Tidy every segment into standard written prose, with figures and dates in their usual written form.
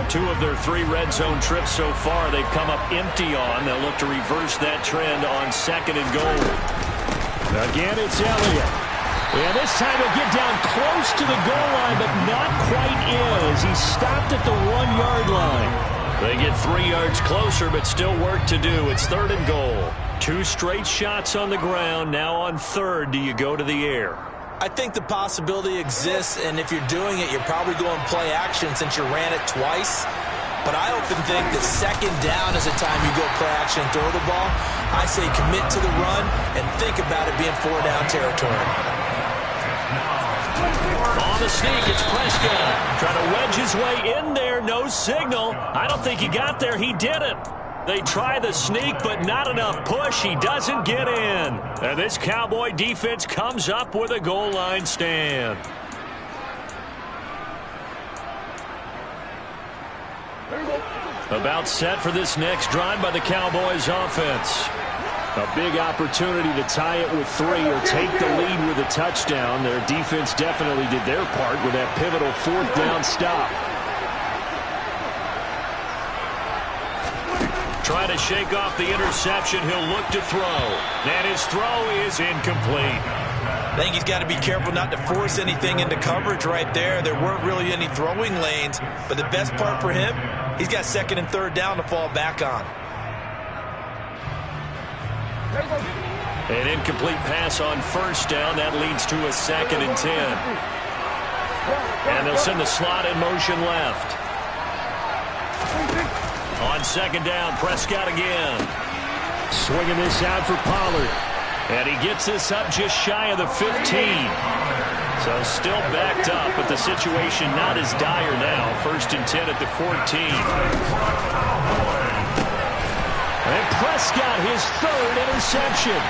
2 of their 3 red zone trips so far, they've come up empty on. They'll look to reverse that trend on 2nd and goal. Again, it's Elliott. And this time he'll get down close to the goal line, but not quite is. He stopped at the 1-yard line. They get 3 yards closer, but still work to do. It's 3rd and goal. 2 straight shots on the ground. Now on 3rd, do you go to the air? I think the possibility exists, and if you're doing it, you're probably going play action since you ran it twice. But I often think that 2nd down is the time you go play action and throw the ball. I say commit to the run and think about it being 4-down territory. On the sneak, it's Prescott. Trying to wedge his way in there. No signal. I don't think he got there. He didn't. They try the sneak, but not enough push. He doesn't get in. And this Cowboy defense comes up with a goal line stand. About set for this next drive by the Cowboys offense. A big opportunity to tie it with 3 or take the lead with a touchdown. Their defense definitely did their part with that pivotal 4th down stop. Trying to shake off the interception. He'll look to throw. And his throw is incomplete. I think he's got to be careful not to force anything into coverage right there. There weren't really any throwing lanes. But the best part for him, he's got 2nd and 3rd down to fall back on. An incomplete pass on 1st down. That leads to a 2nd and 10. And they'll send the slot in motion left. On 2nd down, Prescott again. Swinging this out for Pollard. And he gets this up just shy of the 15. So still backed up, but the situation not as dire now. 1st and 10 at the 14. And Prescott, his 3rd interception.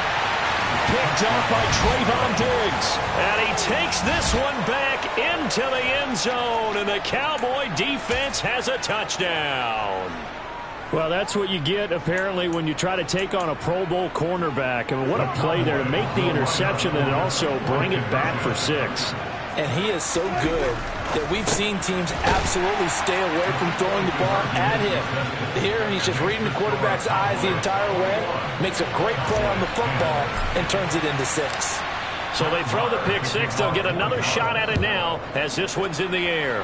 Picked up by Trayvon Diggs. And he takes this one back into the end zone. And the Cowboy defense has a touchdown. Well, that's what you get, apparently, when you try to take on a Pro Bowl cornerback. I mean, what a play there to make the interception and also bring it back for 6. And he is so good that we've seen teams absolutely stay away from throwing the ball at him. Here, he's just reading the quarterback's eyes the entire way, makes a great play on the football, and turns it into 6. So they throw the pick 6. They'll get another shot at it now as this one's in the air.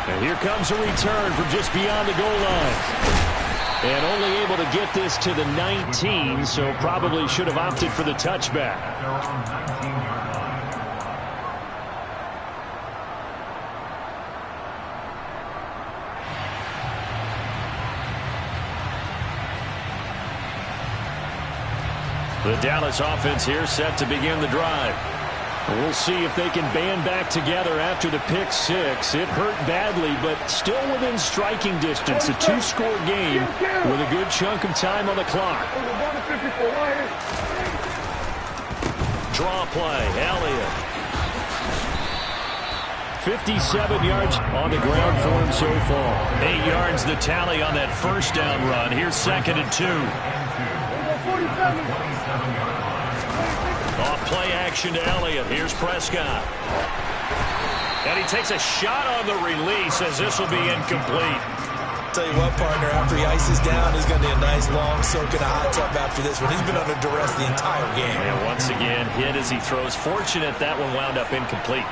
And here comes a return from just beyond the goal line. And only able to get this to the 19, so probably should have opted for the touchback. The Dallas offense here set to begin the drive. We'll see if they can band back together after the pick 6. It hurt badly, but still within striking distance. A 2-score game with a good chunk of time on the clock. Draw play, Elliott. 57 yards on the ground for him so far. 8 yards the tally on that 1st down run. Here's 2nd and 2. Off play action to Elliott. Here's Prescott. And he takes a shot on the release as this will be incomplete. Tell you what, partner, after he ices down, he's going to need a nice long soak in a hot tub after this one. He's been under duress the entire game. And once again, hit as he throws. Fortunate that one wound up incomplete.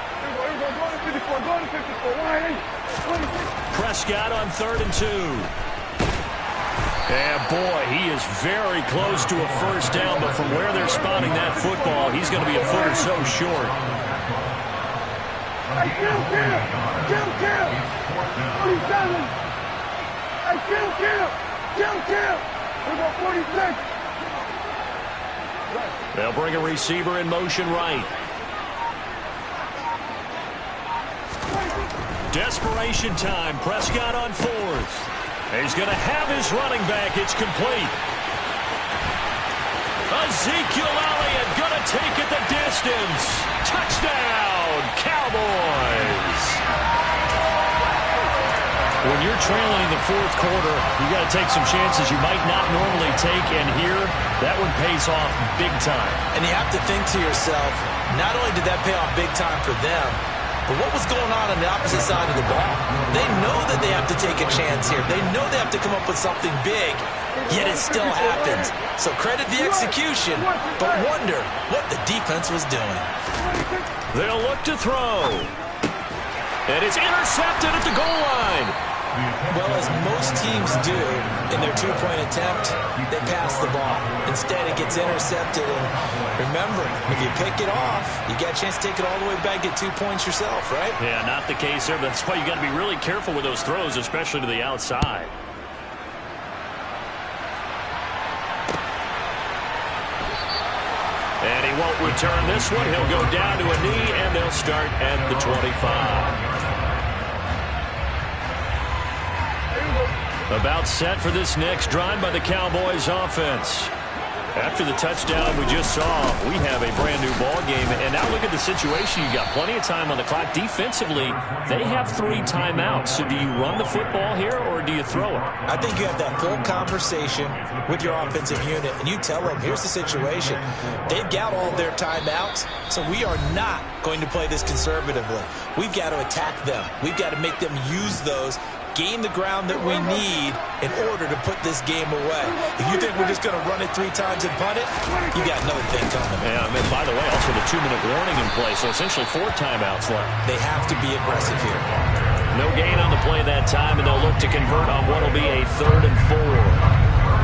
Prescott on 3rd and 2. And boy, he is very close to a 1st down, but from where they're spotting that football, he's going to be a foot or so short. Hey, kill! 47! We're going 46! They'll bring a receiver in motion right. Desperation time. Prescott on 4th. He's going to have his running back. It's complete. Ezekiel Elliott going to take it the distance. Touchdown, Cowboys. When you're trailing in the 4th quarter, you got to take some chances you might not normally take, and here, that one pays off big time. And you have to think to yourself, not only did that pay off big time for them, But what was going on the opposite side of the ball? They know that they have to take a chance here. They know they have to come up with something big, yet it still happens. So credit the execution, but wonder what the defense was doing. They'll look to throw. And it's intercepted at the goal line. Well, as most teams do in their two-point attempt, they pass the ball. Instead, it gets intercepted. And remember, if you pick it off, you get a chance to take it all the way back, get 2 points yourself, right? Yeah, not the case there. That's why you got to be really careful with those throws, especially to the outside. And he won't return this one. He'll go down to a knee, and they'll start at the 25. About set for this next drive by the Cowboys offense. After the touchdown we just saw, we have a brand new ball game. And now look at the situation. You got plenty of time on the clock. Defensively, they have 3 timeouts. So do you run the football here or do you throw it? I think you have that full conversation with your offensive unit, and you tell them, here's the situation. They've got all their timeouts, so we are not going to play this conservatively. We've got to attack them. We've got to make them use those, gain the ground that we need in order to put this game away. If you think we're just going to run it 3 times and punt it, you got another thing coming. Yeah, I mean, by the way, also the 2-minute warning in play, so essentially 4 timeouts left. They have to be aggressive here. No gain on the play that time, and they'll look to convert on what will be a 3rd and 4.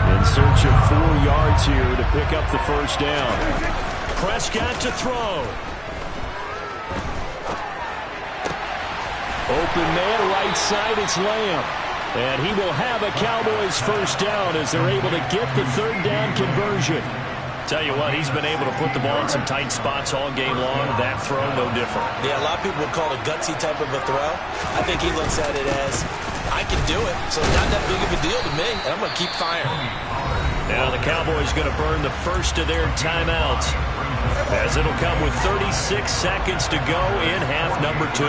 In search of 4 yards here to pick up the first down. Prescott to throw. Open man, right side, it's Lamb. And he will have a Cowboys first down as they're able to get the 3rd down conversion. Tell you what, he's been able to put the ball in some tight spots all game long. That throw, no different. Yeah, a lot of people would call it a gutsy type of a throw. I think he looks at it as, I can do it, so it's not that big of a deal to me, and I'm going to keep firing. Now the Cowboys going to burn the first of their timeouts, as it'll come with 36 seconds to go in half number 2.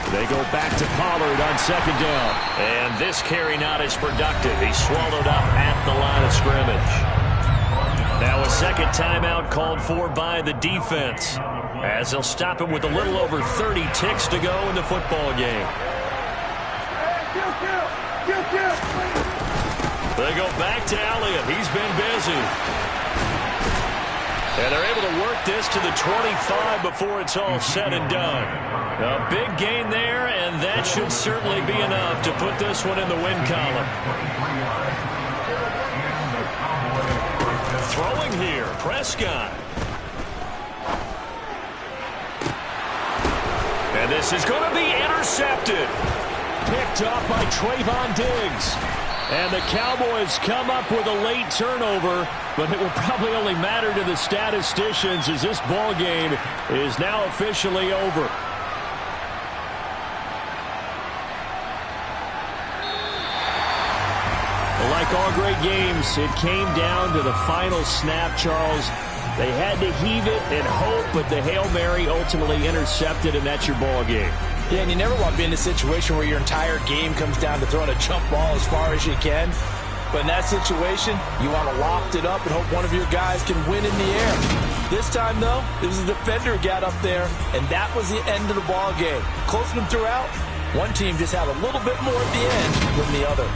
They go back to Pollard on 2nd down. And this carry not as productive. He's swallowed up at the line of scrimmage. Now a second timeout called for by the defense, as they'll stop him with a little over 30 ticks to go in the football game. They go back to Elliott. He's been busy. And they're able to work this to the 25 before it's all said and done. A big gain there, and that should certainly be enough to put this one in the win column. Throwing here, Prescott. And this is going to be intercepted. Picked up by Trayvon Diggs. And the Cowboys come up with a late turnover, but it will probably only matter to the statisticians as this ball game is now officially over. Like all great games, it came down to the final snap, Charles. They had to heave it and hope, but the Hail Mary ultimately intercepted, and that's your ball game. Yeah, and you never want to be in a situation where your entire game comes down to throwing a jump ball as far as you can. But in that situation, you want to loft it up and hope one of your guys can win in the air. This time, though, it was the defender who got up there, and that was the end of the ball game. Closing them throughout, one team just had a little bit more at the end than the other.